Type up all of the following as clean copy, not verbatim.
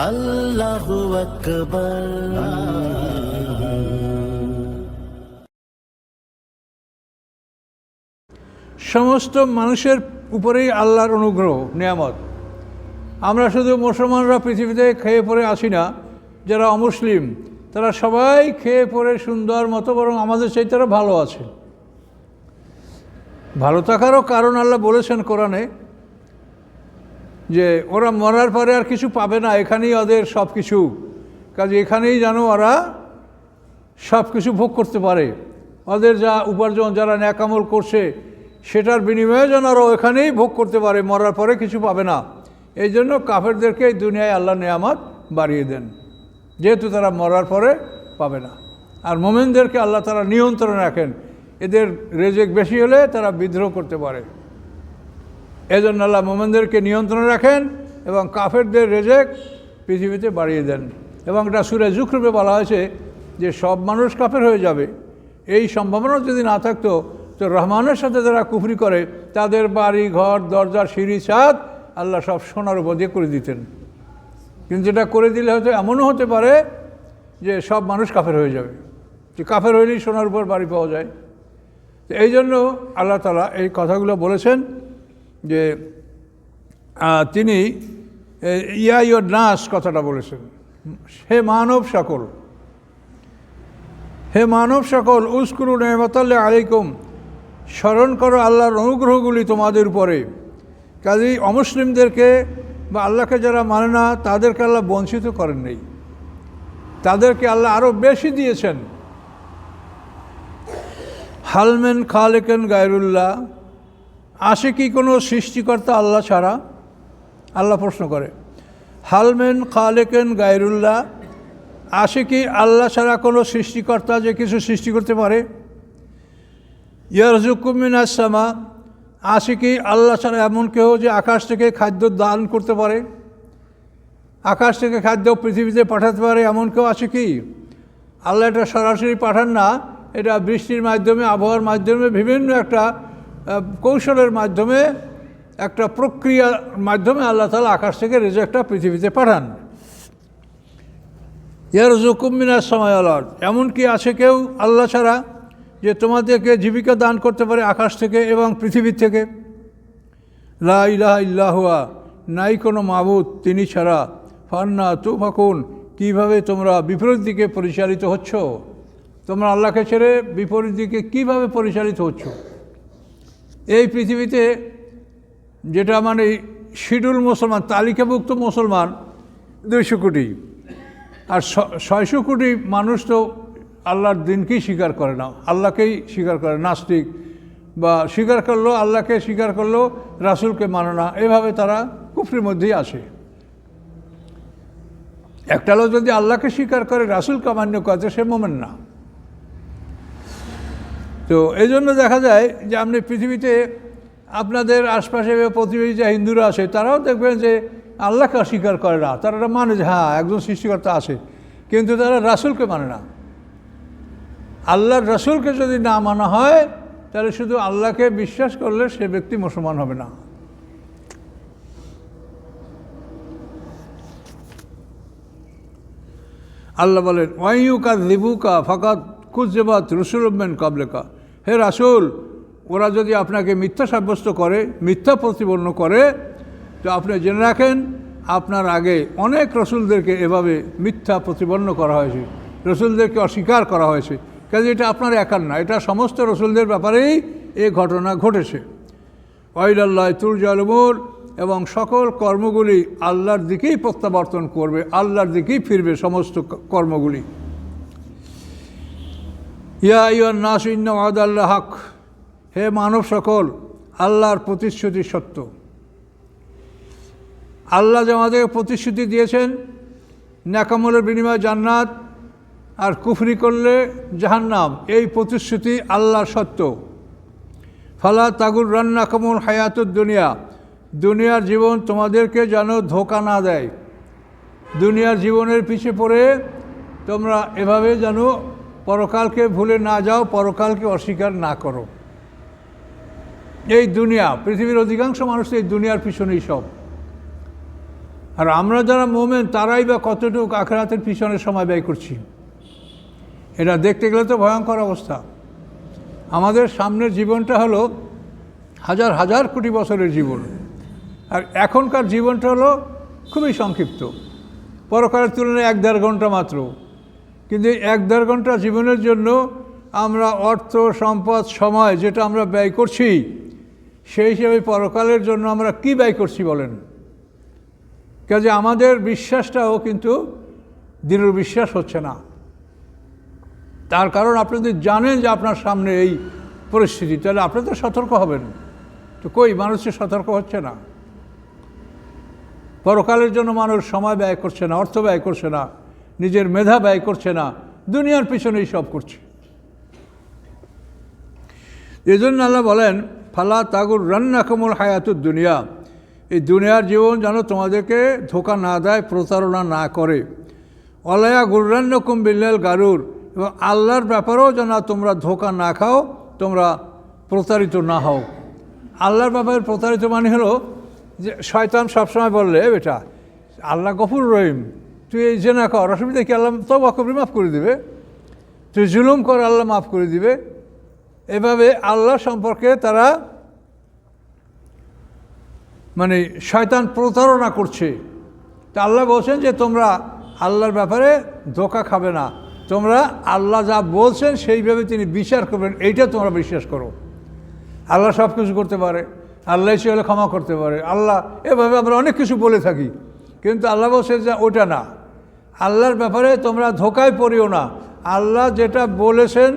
আল্লাহু আকবার। সমস্ত মানুষের উপরেই আল্লাহর অনুগ্রহ নিয়ামত। আমরা শুধু মুসলমানরা পৃথিবীতে খেয়ে পরে আসি না, যারা অমুসলিম তারা সবাই খেয়ে পরে সুন্দর মতো, বরং আমাদের চাইতে তারা ভালো আছে। ভালো থাকারও কারণ আল্লাহ বলেছেন কোরআনে যে ওরা মরার পরে আর কিছু পাবে না, এখানেই ওদের সব কিছু, কাজে এখানেই যেন ওরা সব কিছু ভোগ করতে পারে। ওদের যা উপার্জন, যারা নেক আমল করছে সেটার বিনিময়ে যেন ওরা ওখানেই ভোগ করতে পারে, মরার পরে কিছু পাবে না। এই জন্য কাফেরদেরকে এই দুনিয়ায় আল্লাহ নেয়ামত বাড়িয়ে দেন, যেহেতু তারা মরার পরে পাবে না। আর মোমেনদেরকে আল্লাহ তারা নিয়ন্ত্রণে রাখেন, এদের রেজেক বেশি হলে তারা বিদ্রোহ করতে পারে। এই জন্য আল্লাহ মোমেনদেরকে নিয়ন্ত্রণে রাখেন এবং কাফেরদের রেজেক পৃথিবীতে বাড়িয়ে দেন। এবং এটা সূরা যুখরুফে বলা হয়েছে যে সব মানুষ কাফের হয়ে যাবে। এই সম্ভাবনা যদি না থাকতো তো রহমানের সাথে যারা কুফরি করে তাদের বাড়ি ঘর দরজা সিঁড়ি ছাদ আল্লাহ সব সোনার উপর দিয়ে করে দিতেন। কিন্তু এটা করে দিলে হয়তো এমনও হতে পারে যে সব মানুষ কাফের হয়ে যাবে, যে কাফের হইলেই সোনার উপর বাড়ি পাওয়া যায়। তো এই জন্য আল্লাহ তাআলা এই কথাগুলো বলেছেন যে তিনি ইয়া ইয়ুন নাস কথাটা বলেছেন, হে মানব সকল, হে মানব সকল, উযকুরু নি'মাতাল্লাহি আলাইকুম, স্মরণ করো আল্লাহর অনুগ্রহগুলি তোমাদের উপরে। কাজেই অমুসলিমদেরকে বা আল্লাহকে যারা মানে না তাদেরকে আল্লাহ বঞ্চিত করেন নেই, তাদেরকে আল্লাহ আরও বেশি দিয়েছেন। হালমেন খালেকেন গায়রুল্লাহ, আসে কি কোনো সৃষ্টিকর্তা আল্লাহ ছাড়া? আল্লাহ প্রশ্ন করে, হালমেন খালেকেন গায়রুল্লাহ, আসে কি আল্লাহ ছাড়া কোনো সৃষ্টিকর্তা যে কিছু সৃষ্টি করতে পারে? ইয়ারযুকুকুম মিনাস সামা, আসে কি আল্লাহ ছাড়া এমন কেউ যে আকাশ থেকে খাদ্য দান করতে পারে, আকাশ থেকে খাদ্য পৃথিবীতে পাঠাতে পারে, এমন কেউ আছে কি? আল্লাহ এটা সরাসরি পাঠান না, এটা বৃষ্টির মাধ্যমে, আবহাওয়ার মাধ্যমে, বিভিন্ন একটা কৌশলের মাধ্যমে, একটা প্রক্রিয়ার মাধ্যমে আল্লাহ তাআলা আকাশ থেকে রিজিকটা পৃথিবীতে পাঠান। ইয়ারযুকুকুম মিনাস সামাই ওয়াল আরদ, এমন কি আছে কেউ আল্লাহ ছাড়া যে তোমাদেরকে জীবিকা দান করতে পারে আকাশ থেকে এবং পৃথিবীর থেকে? লা ইলাহা ইল্লা হুয়া, নাই কোনো মাবুদ তিনি ছাড়া। ফান্না তুফাকুন, কীভাবে তোমরা বিপরীত দিকে পরিচালিত হচ্ছ? তোমরা আল্লাহকে ছেড়ে বিপরীত দিকে কীভাবে পরিচালিত হচ্ছ? এই পৃথিবীতে যেটা মানে শিডিউল মুসলমান, তালিকাভুক্ত মুসলমান 200 কোটি, আর 600 কোটি মানুষ তো আল্লাহর দিনকেই স্বীকার করে না, আল্লাহকেই স্বীকার করে, নাস্তিক, বা স্বীকার করলো আল্লাহকে, স্বীকার করলো রাসূলকে মানে না, এভাবে তারা কুফরির মধ্যেই আসে। একটা লোক যদি আল্লাহকে স্বীকার করে রাসূলকে অমান্য করে সে মুমিন না। তো এই জন্য দেখা যায় যে আপনি পৃথিবীতে আপনাদের আশপাশে প্রতিবেশী যে হিন্দুরা আছে তারাও দেখবেন যে আল্লাহকে অস্বীকার করে না, তারা মানে যে হ্যাঁ একজন সৃষ্টিকর্তা আছে, কিন্তু তারা রাসূলকে মানে না। আল্লাহর রাসূলকে যদি না মানা হয় তাহলে শুধু আল্লাহকে বিশ্বাস করলে সে ব্যক্তি মুসলমান হবে না। আল্লাহ বলেন, ওয়াইয়ুকাযযিবুকা ফাকাদ কুযযিবাত রুসুলুম মিন ক্বাবলিকা, হে রাসূল, ওরা যদি আপনাকে মিথ্যা সাব্যস্ত করে, মিথ্যা প্রতিপন্ন করে, তো আপনি জেনে রাখেন আপনার আগে অনেক রসুলদেরকে এভাবে মিথ্যা প্রতিপন্ন করা হয়েছে, রসুলদেরকে অস্বীকার করা হয়েছে। কাজে এটা আপনার একার না, এটা সমস্ত রসুলদের ব্যাপারেই এই ঘটনা ঘটেছে। ওয়াইলাল্লাহি তুরজাউল উমুর, এবং সকল কর্মগুলি আল্লাহর দিকেই প্রত্যাবর্তন করবে, আল্লাহর দিকেই ফিরবে সমস্ত কর্মগুলি। ইয়া আইয়ুহান নাস ইন্না ওয়াদাল্লাহি হক, হে মানব সকল, আল্লাহর প্রতিশ্রুতি সত্য। আল্লাহ যে আমাদের প্রতিশ্রুতি দিয়েছেন নেক আমলের বিনিময়ে জান্নাত, আর কুফরি করলে জাহান্নাম, এই প্রতিশ্রুতি আল্লাহর সত্য। ফালা তাগুররান্নাকুমুল হায়াতুদ দুনিয়া, দুনিয়ার জীবন তোমাদেরকে যেন ধোঁকা না দেয়, দুনিয়ার জীবনের পিছে পড়ে তোমরা এভাবে যেন পরকালকে ভুলে না যাও, পরকালকে অস্বীকার না করো। এই দুনিয়া, পৃথিবীর অধিকাংশ মানুষ এই দুনিয়ার পিছনেই সব। আর আমরা যারা মোমেন তারাই বা কতটুকু আখিরাতের পিছনে সময় ব্যয় করছি, এটা দেখতে গেলে তো ভয়ঙ্কর অবস্থা। আমাদের সামনের জীবনটা হলো হাজার হাজার কোটি বছরের জীবন, আর এখনকার জীবনটা হলো খুবই সংক্ষিপ্ত, পরকালের তুলনায় 1-1.5 ঘন্টা মাত্র। কিন্তু এই 1-1.5 ঘন্টা জীবনের জন্য আমরা অর্থ, সম্পদ, সময় যেটা আমরা ব্যয় করছি, সেই হিসেবে পরকালের জন্য আমরা কি ব্যয় করছি বলেন? কাজে আমাদের বিশ্বাসটাও কিন্তু দৃঢ় বিশ্বাস হচ্ছে না। তার কারণ আপনি যদি জানেন যে আপনার সামনে এই পরিস্থিতি, তাহলে আপনি তো সতর্ক হবেন। তো কই মানুষের সতর্ক হচ্ছে না। পরকালের জন্য মানুষ সময় ব্যয় করছে না, অর্থ ব্যয় করছে না, নিজের মেধা ব্যয় করছে না, দুনিয়ার পিছনেই সব করছে। এই জন্য আল্লাহ বলেন, ফালা তাগুর রান্নাকুমুল হায়াতুদ দুনিয়া, এই দুনিয়ার জীবন যেন তোমাদেরকে ধোঁকা না দেয়, প্রতারণা না করে। অলায়া গুররান্নকুম বিল্লাল গারুর, এবং আল্লাহর ব্যাপারেও যেন তোমরা ধোঁকা না খাও, তোমরা প্রতারিত না হও। আল্লাহর ব্যাপারে প্রতারিত মানে হলো যে শয়তান সবসময় বললে, বেটা আল্লাহ গফুর রহিম, তুই এই জেনা কর, অসুবিধা কি, আল্লাহ তওবা করবি, মাফ করে দিবে। তুই জুলুম কর, আল্লাহ মাফ করে দিবে। এভাবে আল্লাহ সম্পর্কে তারা মানে শয়তান প্রতারণা করছে। তা আল্লাহ বলছেন যে তোমরা আল্লাহর ব্যাপারে ধোঁকা খাবে না, তোমরা আল্লাহ যা বলছেন সেইভাবে তিনি বিচার করবেন, এইটা তোমরা বিশ্বাস করো। আল্লাহ সব কিছু করতে পারে, আল্লাহ ইচ্ছে হলে ক্ষমা করতে পারে, আল্লাহ এভাবে আমরা অনেক কিছু বলে থাকি, কিন্তু আল্লাহ বলছে যে ওটা না, আল্লাহর ব্যাপারে তোমরা ধোঁকায় পড়িও না। আল্লাহ যেটা বলেছেন,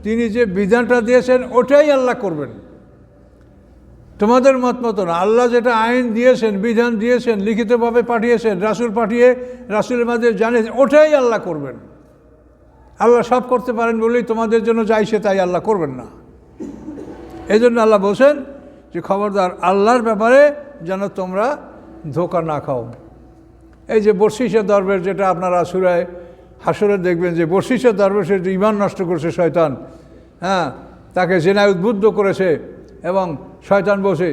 তিনি যে বিধানটা দিয়েছেন, ওটাই আল্লাহ করবেন, তোমাদের মত মতো না। আল্লাহ যেটা আইন দিয়েছেন, বিধান দিয়েছেন, লিখিতভাবে পাঠিয়েছেন, রাসূল পাঠিয়ে রাসূলের মাধ্যমে জানিয়েছেন, ওটাই আল্লাহ করবেন। আল্লাহ সব করতে পারেন বলেই তোমাদের জন্য যাইছে তাই আল্লাহ করবেন না। এই জন্য আল্লাহ বলছেন যে খবরদার আল্লাহর ব্যাপারে যেন তোমরা ধোঁকা না খাও। এই যে বর্ষিসা দরবেশ, যেটা আপনারা সূরা হাশরে দেখবেন যে বর্ষিসা দরবেশের যে ঈমান নষ্ট করেছে শয়তান, হ্যাঁ, তাকে জেনায় উদ্বুদ্ধ করেছে, এবং শয়তান বসে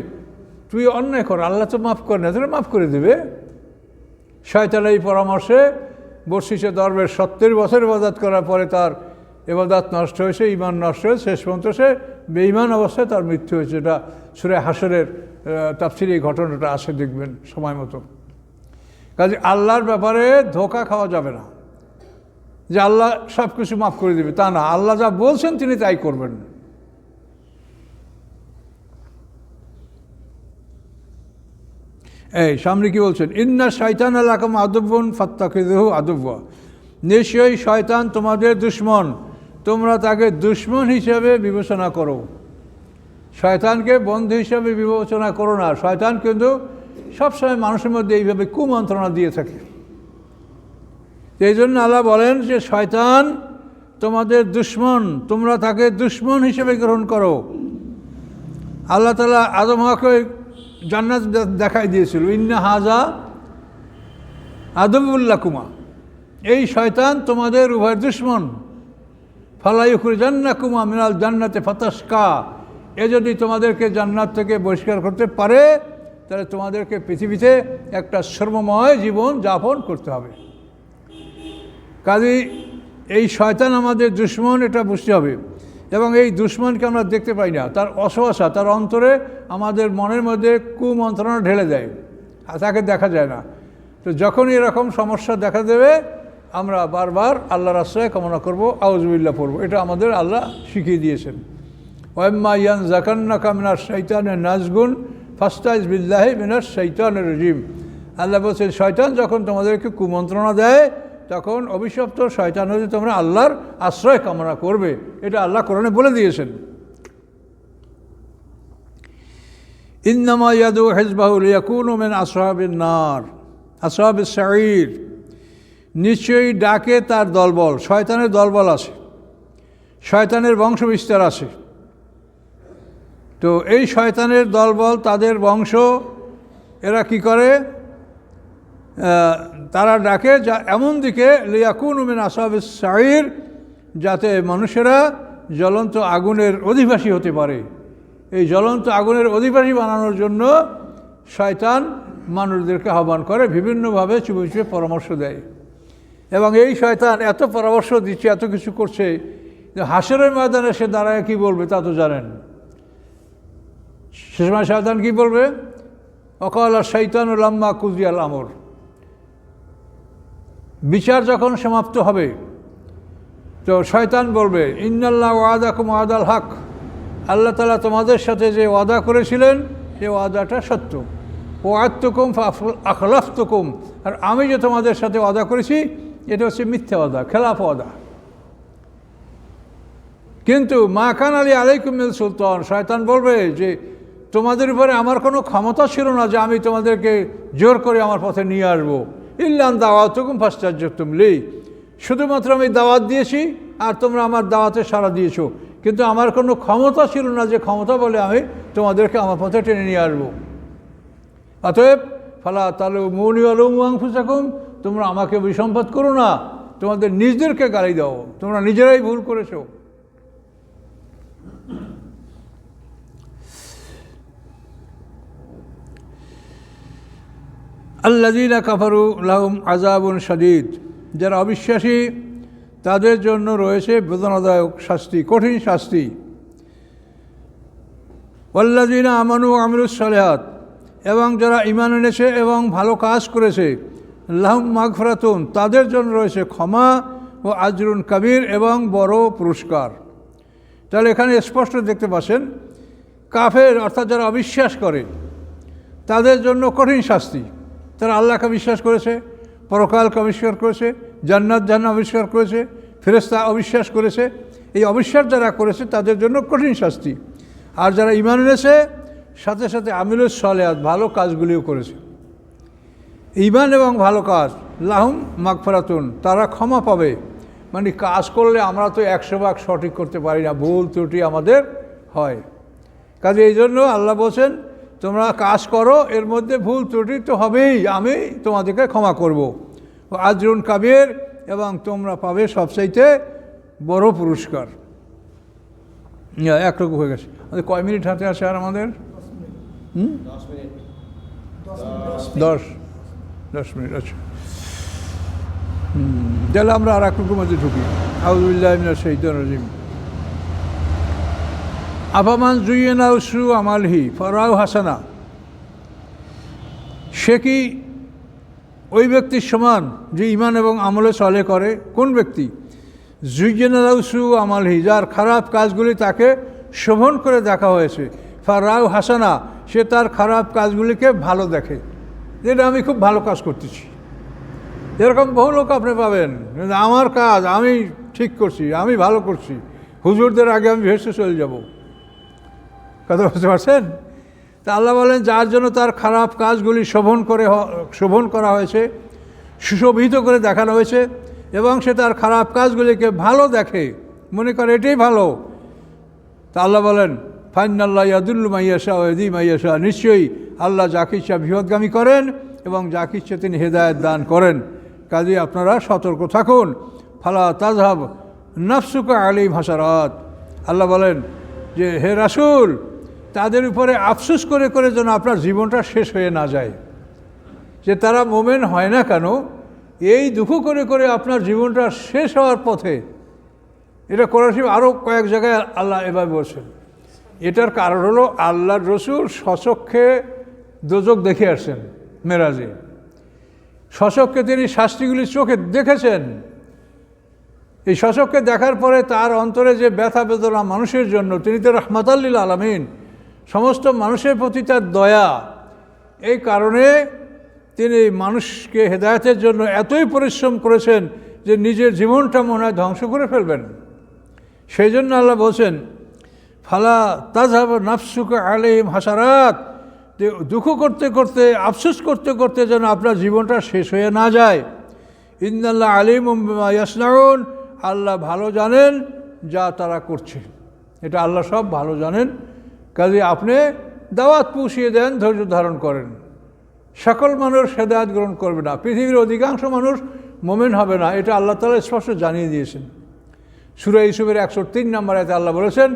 তুই অন্যায় কর, আল্লাহ তো মাফ করে না, তোরা মাফ করে দেবে। শয়তানের এই পরামর্শে বর্ষিসা দরবেশ 70 বছর ইবাদত করার পরে তার ইবাদত নষ্ট হয়েছে, ঈমান নষ্ট হয়েছে, শেষ পর্যন্ত সে বেঈমান অবস্থায় তার মৃত্যু হয়েছে। এটা সূরা হাশরের তাফসীরে এই ঘটনাটা আসে, দেখবেন সময় মতো। কাজে আল্লাহর ব্যাপারে ধোঁকা খাওয়া যাবে না যে আল্লাহ সব কিছু মাফ করে দেবে, তা না। আল্লাহ যা বলছেন তিনি তাই করবেন। এই সামনে কি বলছেন, ইন্না শাইতান লাকুম আদুব্বুন ফাত্তাখিযুহু আদুব্বা, নিশ্চয়ই শয়তান তোমাদের দুশমন, তোমরা তাকে দুশমন হিসেবে বিবেচনা করো। শয়তানকে বন্ধু হিসেবে বিবেচনা করো না। শয়তান কিন্তু সবসময় মানুষের মধ্যে এইভাবে কুমন্ত্রণা দিয়ে থাকে। এই জন্য আল্লাহ বলেন যে শয়তান তোমাদের দুশমন, তোমরা তাকে দুশমন হিসেবে গ্রহণ করো। আল্লাহ তাআলা আদম হওয়াকে জান্নাত দেখাই দিয়েছিল, ইন্না হাজা আদুব্বুল লাকুমা, এই শয়তান তোমাদের উভয়ের দুশমন। ফালা ইউখরিজান্নাকুমা মিনাল জান্নাতে ফাতাশকা, এ যদি তোমাদেরকে জান্নাত থেকে বহিষ্কার করতে পারে, তাহলে তোমাদেরকে পৃথিবীতে একটা শ্রমময় জীবন যাপন করতে হবে। কাজেই এই শয়তান আমাদের দুশমন, এটা বুঝতে হবে। এবং এই দুশমনকে আমরা দেখতে পাই না, তার অসহসা, তার অন্তরে আমাদের মনের মধ্যে কুমন্ত্রণা ঢেলে দেয়, তাকে দেখা যায় না। তো যখন এরকম সমস্যা দেখা দেবে, আমরা বারবার আল্লাহর আশ্রয় কামনা করব, আউযুবিল্লাহ পড়ব। এটা আমাদের আল্লাহ শিখিয়ে দিয়েছেন। ওয়াম্মা ইয়ানজাগান্নাকা মিনাশ শাইতানির নাজগুন ফাস্তাইজ বিল্লাহি মিনাশ শাইতানির রাজিম। আল্লাহ বলছেন শয়তান যখন তোমাদেরকে কুমন্ত্রণা দেয়, তখন অভিশপ্ত শয়তান হতে তোমরা আল্লাহর আশ্রয় কামনা করবে। এটা আল্লাহ কোরআনে বলে দিয়েছেন। ইন্নামা ইয়াদু হিজবাহু লিয়াকুনু মিন আসহাবিন নার আসহাবিস সাঈর, নিশ্চয়ই ডাকে তার দলবল। শয়তানের দলবল আছে, শয়তানের বংশ বিস্তার আছে। তো এই শয়তানের দলবল, তাদের বংশ, এরা কি করে, তারা ডাকে যা এমন দিকে লিয়াকুনু মিন আসহাবিস সাঈর, যাতে মানুষেরা জ্বলন্ত আগুনের অধিবাসী হতে পারে। এই জ্বলন্ত আগুনের অধিবাসী বানানোর জন্য শয়তান মানুষদেরকে আহ্বান করে, বিভিন্নভাবে চুপে চুপে পরামর্শ দেয়। এবং এই শয়তান এত পরামর্শ দিচ্ছে, এত কিছু করছে যে হাসরের ময়দানে সে দাঁড়ায় কী বলবে তা তো জানেন। সে সময় শয়তান কী বলবে? অকাল শৈতানুল আম্মা কুজিয়াল আমর, বিচার যখন সমাপ্ত হবে তো শয়তান বলবে ইন্নাল্লাহ ওয়াদাকুম ওয়াদাল হক, আল্লাহ তাআলা তোমাদের সাথে যে ওয়াদা করেছিলেন সে ওয়াদাটা সত্য। ওয়াদতুকুম আখলাফতুকুম, আর আমি যে তোমাদের সাথে ওয়াদা করেছি এটা হচ্ছে মিথ্যা ওয়াদা, খেলাফ ওয়াদা। কিন্তু মা কান আলী আলাইকুম মিল সুলতান, শয়তান বলবে যে তোমাদের উপরে আমার কোনো ক্ষমতা ছিল না যে আমি তোমাদেরকে জোর করে আমার পথে নিয়ে আসবো। ইল্লান দাওয়াতুকুম ফাস্তাজাবতুম লি, শুধুমাত্র আমি দাওয়াত দিয়েছি আর তোমরা আমার দাওয়াতে সাড়া দিয়েছো, কিন্তু আমার কোনো ক্ষমতা ছিল না যে ক্ষমতা বলে আমি তোমাদেরকে আমার পথে টেনে নিয়ে আসবো। অতএব ফালা তালুমুনি ওয়ালুমু আনফুসাকুম, তোমরা আমাকে বিসম্পাদ করো না, তোমাদের নিজেদেরকে গালি দাও, তোমরা নিজেরাই ভুল করেছো। আল্লাযীনা কাফারু লাহুম আযাবুন শাদীদ, যারা অবিশ্বাসী তাদের জন্য রয়েছে বেদনাদায়ক শাস্তি, কঠিন শাস্তি। ওয়াল্লাযীনা আমানু ওয়া আমিলুস সালিহাত, এবং যারা ঈমান এনেছে এবং ভালো কাজ করেছে, লাহুম মাগফিরাতুন, তাদের জন্য রয়েছে ক্ষমা, ও আজরুন কাবীর, এবং বড় পুরস্কার। তাহলে এখানে স্পষ্ট দেখতে পাচ্ছেন কাফের অর্থাৎ যারা অবিশ্বাস করে তাদের জন্য কঠিন শাস্তি। তারা আল্লাহকে বিশ্বাস করেছে, পরকালকে অবিশ্বাস করেছে, জান্নাত জাহান্নাম অবিশ্বাস করেছে, ফেরেশতা অবিশ্বাস করেছে। এই অবিশ্বাস যারা করেছে তাদের জন্য কঠিন শাস্তি। আর যারা ঈমান এনেছে সাথে সাথে আমিলুস সালিহাত, ভালো কাজগুলিও করেছে, ঈমান এবং ভালো কাজ, লাহুম মাগফিরাতুন, তারা ক্ষমা পাবে। মানে কাজ করলে আমরা তো 100 ভাগ সঠিক করতে পারি না, ভুল ত্রুটি আমাদের হয়। কাজে এই জন্য আল্লাহ বলছেন তোমরা কাজ করো, এর মধ্যে ভুল ত্রুটি তো হবেই, আমি তোমাদেরকে ক্ষমা করব। ও আজরুন কাবীর, এবং তোমরা পাবে সবচাইতে বড় পুরস্কার। একটুকু হয়ে গেছে, আমাদের কয় মিনিট হাতে আছে আর আমাদের? 10 মিনিট আছে। তাহলে আমরা আর একটুকুর মধ্যে ঢুকি। আউযু বিল্লাহি মিনাশ শাইতানির রাজিম। আফামান যুয়্যিনা সু আমালহি ফারাউ হাসানা, সে কি ওই ব্যক্তির সমান যে ঈমান এবং আমলে চলে করে? কোন ব্যক্তি? যুয়্যিনা সু আমালহি, যার খারাপ কাজগুলি তাকে শোভন করে দেখা হয়েছে। ফারাউ হাসানা, সে তার খারাপ কাজগুলিকে ভালো দেখে, যেটা আমি খুব ভালো কাজ করতেছি। এরকম বহু লোক আপনি পাবেন, আমার কাজ আমি ঠিক করছি, আমি ভালো করছি, হুজুরদের আগে আমি ভেসে চলে যাব। কথা বুঝতে পারছেন? তা আল্লাহ বলেন যার জন্য তার খারাপ কাজগুলি শোভন করা হয়েছে, সুশোভিত করে দেখানো হয়েছে, এবং সে তার খারাপ কাজগুলিকে ভালো দেখে, মনে করে এটাই ভালো। তা আল্লাহ বলেন ফাইনাল্লাহ ইয়াদুল্লু মাইয়াশা ওয়া ইয়াহদি মাইয়াশা, নিশ্চয়ই আল্লাহ যাকে ইচ্ছা বিপথগামী করেন এবং যাকে ইচ্ছা তিনি হেদায়েত দান করেন। কাজে আপনারা সতর্ক থাকুন। ফালা তাযহাব নাফসুকা আলাইহিম হাসারাত, আল্লাহ বলেন যে হে রাসূল, তাদের উপরে আফসোস করে করে যেন আপনার জীবনটা শেষ হয়ে না যায়। যে তারা মোমেন হয় না কেন, এই দুঃখ করে করে আপনার জীবনটা শেষ হওয়ার পথে। এটা কোরআন শরীফ আরও কয়েক জায়গায় আল্লাহ এভাবে বলছেন। এটার কারণ হলো আল্লাহর রসুল স্বচক্ষে দোজখ দেখে আসছেন মেরাজে, স্বচক্ষে তিনি শাস্তিগুলি চোখে দেখেছেন। এই স্বচক্ষে দেখার পরে তার অন্তরে যে ব্যথা বেদনা মানুষের জন্য, তিনি তো রাহমাতাল লিল আলামিন, সমস্ত মানুষের প্রতি তার দয়া, এই কারণে তিনি মানুষকে হেদায়েতের জন্য এতই পরিশ্রম করেছেন যে নিজের জীবনটা মনে হয় ধ্বংস করে ফেলবেন। সেই জন্য আল্লাহ বলছেন ফালা তাযহাব নাফসুকা আলাইহিম হাসারাত, দুঃখ করতে করতে আফসোস করতে করতে যেন আপনার জীবনটা শেষ হয়ে না যায়। ইন্নাল্লাহ আলিমুম বিমা ইয়াসনাউন, আল্লাহ ভালো জানেন যা তারা করছে, এটা আল্লাহ সব ভালো জানেন। কাজে আপনি দাওয়াত পৌঁছিয়ে দেন, ধৈর্য ধারণ করেন। সকল মানুষ হেদায়েত গ্রহণ করবে না, পৃথিবীর অধিকাংশ মানুষ মোমেন হবে না, এটা আল্লাহ তাআলা স্পষ্ট জানিয়ে দিয়েছেন। সূরা ইউসুফের 103 নম্বর আয়াতে আল্লাহ বলেছেন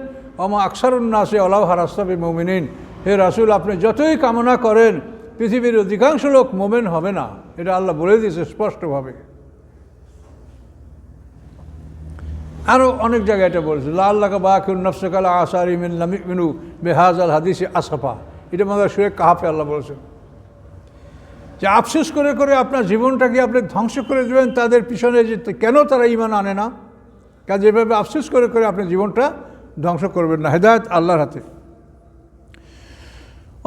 ওমা আকসারুন নাসি ওয়ালাউ হারাসতা বিমুমিনিন, হে রাসূল আপনি যতই কামনা করেন পৃথিবীর অধিকাংশ লোক মোমেন হবে না, এটা আল্লাহ বলে দিয়েছে স্পষ্টভাবে। আরও অনেক জায়গায় এটা বলেছে, লাল্লাকা বাকিউন নফসাকা আলা আসারিহিম ইন লাম ইউমিনু বিহাযাল হাদিসি আসাফা। এটা আমাদের সূরা কাহাফে আল্লাহ বলেছেন যে আফসোস করে করে আপনার জীবনটাকে আপনি ধ্বংস করে দেবেন তাদের পিছনে, যে কেন তারা ঈমান আনে না। কাজে এভাবে আফসোস করে করে আপনি জীবনটা ধ্বংস করবেন না। হেদায়েত আল্লাহর হাতে।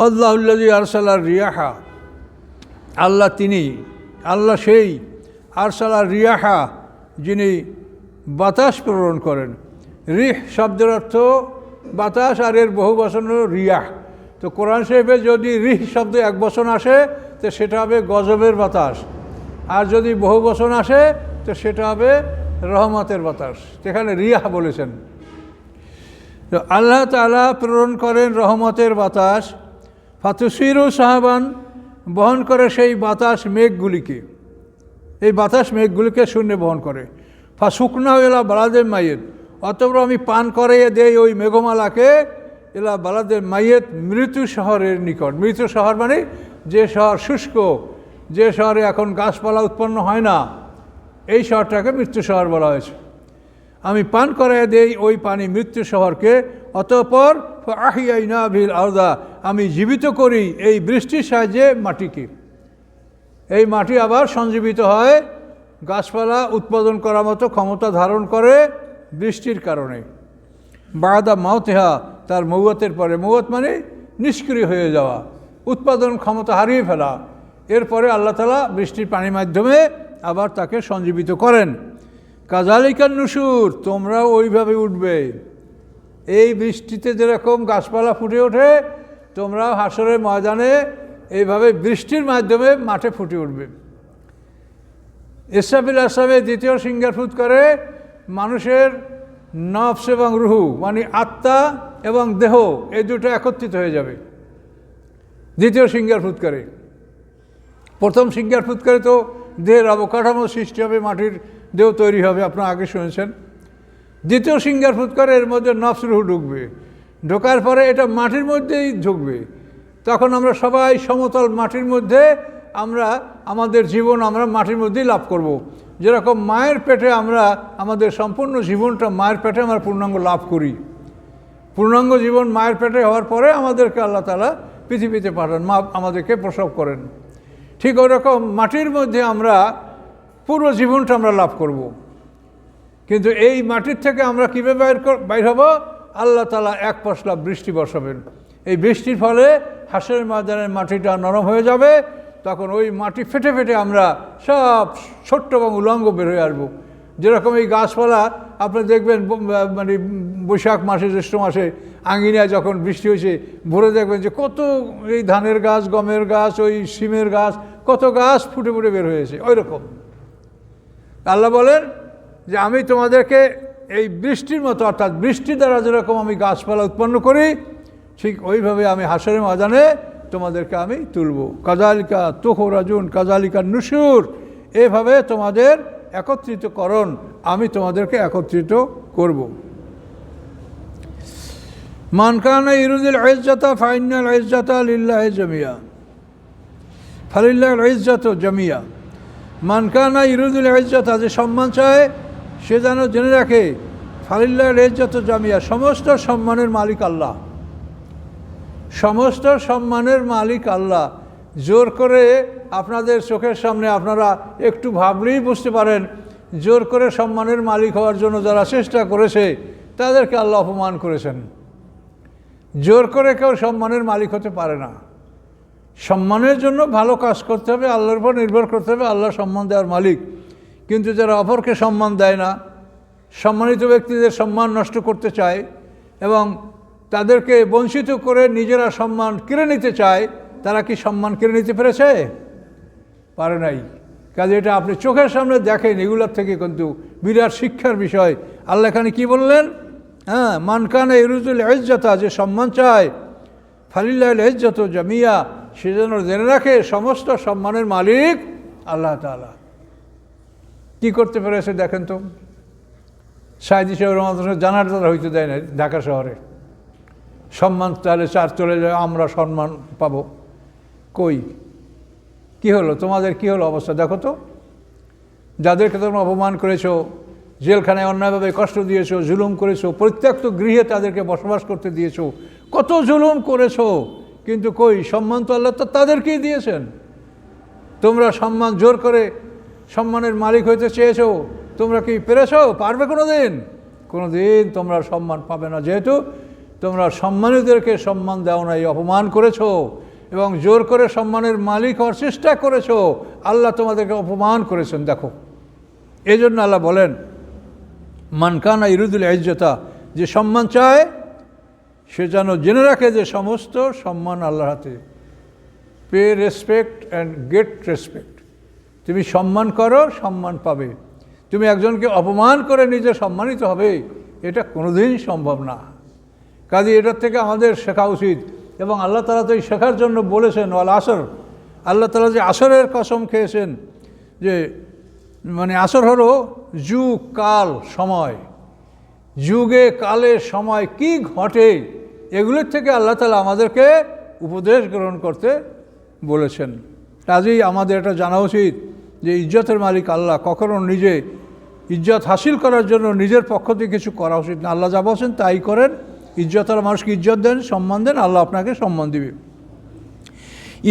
আল্লাহুল্লাযী আরসালার রিয়াহা, আল্লাহ তিনি, আল্লাহ সেই আরসালার রিয়াহা যিনি বাতাস প্রেরণ করেন। রিহ শব্দের অর্থ বাতাস, আর এর বহু বচন হল রিয়াহ। তো কোরআন শরীফে যদি রিহ শব্দ এক বচন আসে তো সেটা হবে গজবের বাতাস, আর যদি বহু বচন আসে তো সেটা হবে রহমতের বাতাস। সেখানে রিয়াহ বলেছেন। তো আল্লাহ তাআলা প্রেরণ করেন রহমতের বাতাস। ফাতুসিরু সাহাবান, বহন করে সেই বাতাস মেঘগুলিকে, এই বাতাস মেঘগুলিকে শূন্যে বহন করে। ফাসুকনা এলা বালাদে মাইয়েত, অতঃপর আমি পান করাইয়ে দেই ওই মেঘমালাকে এলা বালাদে মাইয়েত, মৃত্যু শহরের নিকট। মৃত্যু শহর মানে যে শহর শুষ্ক, যে শহরে এখন গাছপালা উৎপন্ন হয় না, এই শহরটাকে মৃত্যু শহর বলা হয়েছে। আমি পান করাইয়ে দেই ওই পানি মৃত্যু শহরকে। অতঃপর আহিয়াইনা বিল আরদা, আমি জীবিত করি এই বৃষ্টির সাহায্যে মাটিকে। এই মাটি আবার সঞ্জীবিত হয়, গাছপালা উৎপাদন করার মতো ক্ষমতা ধারণ করে বৃষ্টির কারণে। বাদা মাউতিহা, তার মৌয়াতের পরে, মৌয়াত মানে নিষ্ক্রিয় হয়ে যাওয়া, উৎপাদন ক্ষমতা হারিয়ে ফেলা। এরপরে আল্লাহ তাআলা বৃষ্টির পানির মাধ্যমে আবার তাকে সঞ্জীবিত করেন। কাযালিকান নুশুর, তোমরাও ওইভাবে উঠবে। এই বৃষ্টিতে যেরকম গাছপালা ফুটে ওঠে, তোমরাও হাসরের ময়দানে এইভাবে বৃষ্টির মাধ্যমে মাঠে ফুটে উঠবে। ইসরাফিল আসলামের দ্বিতীয় সিংহার ফুৎ করে মানুষের নফস এবং রুহু মানে আত্মা এবং দেহ, এই দুটো একত্রিত হয়ে যাবে দ্বিতীয় সিংহার ফুৎ করে। প্রথম সিংহার ফুৎ করে তো দেহের অবকাঠামো সৃষ্টি হবে, মাটির দেহ তৈরি হবে, আপনারা আগে শুনেছেন। দ্বিতীয় সিংহার ফুৎ করে এর মধ্যে নফস রুহু ঢুকবে, ঢোকার পরে এটা মাটির মধ্যেই ঢুকবে। তখন আমরা সবাই সমতল মাটির মধ্যে আমরা আমাদের জীবন আমরা মাটির মধ্যেই লাভ করব। যেরকম মায়ের পেটে আমরা আমাদের সম্পূর্ণ জীবনটা মায়ের পেটে আমরা পূর্ণাঙ্গ লাভ করি, পূর্ণাঙ্গ জীবন মায়ের পেটে হওয়ার পরে আমাদেরকে আল্লাহ তাআলা পৃথিবীতে পাঠান, মা আমাদেরকে প্রসব করেন। ঠিক ওরকম মাটির মধ্যে আমরা পুরো জীবনটা আমরা লাভ করব। কিন্তু এই মাটির থেকে আমরা কীভাবে বাইর হব? আল্লাহ তাআলা এক পশলা বৃষ্টি বর্ষাবেন। এই বৃষ্টির ফলে হাসরের ময়দানের মাটিটা নরম হয়ে যাবে। তখন ওই মাটি ফেটে ফেটে আমরা সব ছোট্ট এবং উলঙ্গ বের হয়ে আসবো। যেরকম এই গাছপালা আপনি দেখবেন মানে বৈশাখ মাসে জ্যৈষ্ঠ মাসে আঙ্গিনায় যখন বৃষ্টি হয়েছে ভরে দেখবেন যে কত এই ধানের গাছ, গমের গাছ, ওই সিমের গাছ, কত গাছ ফুটে ফুটে বের হয়েছে। ওই রকম আল্লাহ বলেন যে আমি তোমাদেরকে এই বৃষ্টির মতো, অর্থাৎ বৃষ্টি দ্বারা যেরকম আমি গাছপালা উৎপন্ন করি, ঠিক ওইভাবে আমি হাসরের ময়দানে তোমাদেরকে আমি তুলব। কাযালিকা তুখরাজুন কাযালিকা নুশুর, এভাবে তোমাদের একত্রিতকরণ, আমি তোমাদেরকে একত্রিত করব। মান কানা ইউরিদুল ইজ্জাতা ফাইন্নাল ইজ্জাতা লিল্লাহি জামিয়া, ফালিল্লাহিল ইজ্জাতু জামিয়া। মান কানা ইউরিদুল ইজ্জাতা, যে সম্মান চায় সে যেন জেনে রাখে, ফালিল্লাহিল ইজ্জাতু জামিয়া, সমস্ত সম্মানের মালিক আল্লাহ, সমস্ত সম্মানের মালিক আল্লাহ। জোর করে আপনাদের চোখের সামনে আপনারা একটু ভাবলেই বুঝতে পারেন, জোর করে সম্মানের মালিক হওয়ার জন্য যারা চেষ্টা করেছে তাদেরকে আল্লাহ অপমান করেছেন। জোর করে কেউ সম্মানের মালিক হতে পারে না। সম্মানের জন্য ভালো কাজ করতে হবে, আল্লাহর উপর নির্ভর করতে হবে, আল্লাহ সম্মান দেওয়ার মালিক। কিন্তু যারা অপরকে সম্মান দেয় না, সম্মানিত ব্যক্তিদের সম্মান নষ্ট করতে চায় এবং তাদেরকে বঞ্চিত করে নিজেরা সম্মান কেড়ে নিতে চায়, তারা কি সম্মান কেড়ে নিতে পেরেছে? পারে নাই। কাজে এটা আপনি চোখের সামনে দেখেন, এগুলোর থেকে কিন্তু বিরাট শিক্ষার বিষয়। আল্লাহ এখানে কী বললেন? হ্যাঁ, মান কানা ইউরিদুল ইজ্জাতা, যে সম্মান চায়, ফালিল্লাহিল ইজ্জাতু জামিয়া, সে যেন জেনে রাখে সমস্ত সম্মানের মালিক আল্লাহ তাআলা। কী করতে পেরেছে দেখেন তো। সাইদি সাহেব রহমতুল্লাহ জানার দ্বারা হইতে দেয় না ঢাকা শহরে। সম্মান তাহলে চার চলে যায়, আমরা সম্মান পাবো। কই কি হলো, তোমাদের কি হলো অবস্থা দেখো তো। যাদেরকে তোমরা অপমান করেছো, জেলখানায় অন্যায়ভাবে কষ্ট দিয়েছো, জুলুম করেছো, পরিত্যক্ত গৃহে তাদেরকে বসবাস করতে দিয়েছো, কত জুলুম করেছো, কিন্তু কই সম্মান তো আল্লাহ তো তাদেরকেই দিয়েছেন। তোমরা সম্মান জোর করে সম্মানের মালিক হইতে চেয়েছো, তোমরা কি পেরেছো? পারবে কোনো দিন? কোনো দিন তোমরা সম্মান পাবে না, যেহেতু তোমরা সম্মানীদেরকে সম্মান দাও নাই, অপমান করেছো এবং জোর করে সম্মানের মালিক হওয়ার চেষ্টা করেছো। আল্লাহ তোমাদেরকে অপমান করেছেন। দেখো, এই জন্য আল্লাহ বলেন, মানকানা ইরুদুল ইজ্জতা, যে সম্মান চায় সে যেন জেনে রাখে যে সমস্ত সম্মান আল্লাহর হাতে। Pay respect and get respect. তুমি সম্মান করো, সম্মান পাবে। তুমি একজনকে অপমান করে নিজে সম্মানিত হবে, এটা কোনোদিন সম্ভব না। কাজে এটার থেকে আমাদের শেখা উচিত। এবং আল্লাহ তাআলা তো এই শেখার জন্য বলেছেন ওয়াল আসর। আল্লাহ তাআলা যে আসরের কসম খেয়েছেন, যে মানে আসর হলো যুগ, কাল, সময়। যুগে কালে সময় কি ঘটে এগুলোর থেকে আল্লাহ তাআলা আমাদেরকে উপদেশ গ্রহণ করতে বলেছেন। কাজেই আমাদের এটা জানা উচিত যে ইজ্জতের মালিক আল্লাহ। কখনো নিজে ইজ্জত হাসিল করার জন্য নিজের পক্ষ থেকে কিছু করা উচিত না। আল্লাহ যা বলছেন তাই করেন। ইজ্জতের মানুষকে ইজ্জত দেন, সম্মান দেন, আল্লাহ আপনাকে সম্মান দিবে।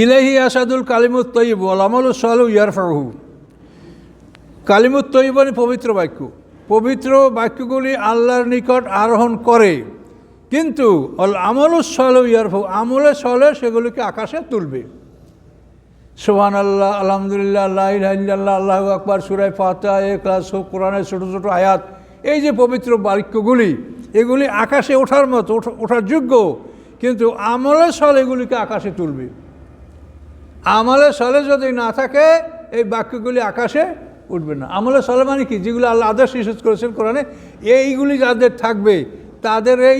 ইলাইহি আসাদুল কালিমুত তয়্যিব ওয়াল আমালুস সালিহু ইয়ারফাউহু। কালিমুত তয়্যিব মানে পবিত্র বাক্য। পবিত্র বাক্যগুলি আল্লাহর নিকট আরোহণ করে, কিন্তু অল আমালুস সালিহু ইয়ারফাউ, আমলে সালেহ সেগুলিকে আকাশে তুলবে। সুবহানাল্লাহ, আলহামদুলিল্লাহ, লা ইলাহা ইল্লাল্লাহ, আল্লাহু আকবার, সূরা ফাতিহা, ইখলাস, কোরআনের ছোটো ছোটো আয়াত, এই যে পবিত্র বাক্যগুলি, এগুলি আকাশে ওঠার মতো, ওঠার যোগ্য, কিন্তু আমলে সালেহ এগুলিকে আকাশে তুলবে। আমলে সালেহ যদি না থাকে এই বাক্যগুলি আকাশে উঠবে না। আমলে সালেহ মানে কি? যেগুলো আল্লাহ আদেশ নিষেধ করেছেন কোরআনে, এইগুলি যাদের থাকবে তাদের এই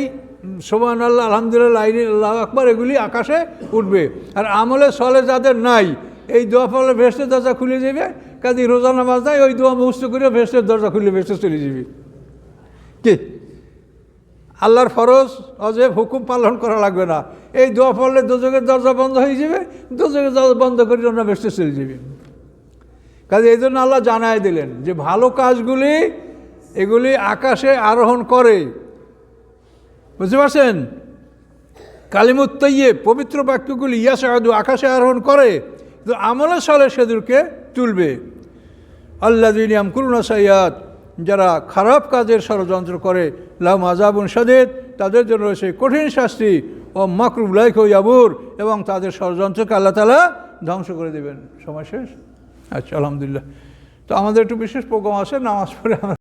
সুবহানাল্লাহ, আলহামদুলিল্লাহ, আল্লাহু আকবার এগুলি আকাশে উঠবে। আর আমলে সালেহ যাদের নাই, এই দোয়া পড়লে ভেস্টের দরজা খুলে যাবে। কাজে রোজা নামাজ নাই, ওই দোয়া মুখস্থ করে ভেস্টের দরজা খুলে ভেস্টে চলে যাবে। কি আল্লাহর ফরজ অজেব হুকুম পালন করা লাগবে না। এই দোয়া পড়লে দোজখের দরজা বন্ধ হয়ে যাবে, দোজখের দরজা বন্ধ করে আমরা ভেস্টে চলে যাবে। কাজে এই জন্য আল্লাহ জানায় দিলেন যে ভালো কাজগুলি এগুলি আকাশে আরোহণ করে। বুঝতে পারছেন? কালিমুত তয়্যিব, পবিত্র বাক্যগুলি ইয়াসআদু, আকাশে আরোহণ করে, কিন্তু আমলে সালেহ সেদেরকে তুলবে। আল্লাযীনা ইয়ামকুরুনা সাইয়্যাত, যারা খারাপ কাজের ষড়যন্ত্র করে, লাহুম আযাবুন শাদীদ, তাদের জন্য রয়েছে কঠিন শাস্তি। ও মাকরু উলাইকা ইয়াবুর, এবং তাদের ষড়যন্ত্রকে আল্লাহ তাআলা ধ্বংস করে দেবেন। সময় শেষ। আচ্ছা, আলহামদুলিল্লাহ। তো আমাদের একটু বিশেষ প্রোগ্রাম আছে, নামাজ পড়ে আমরা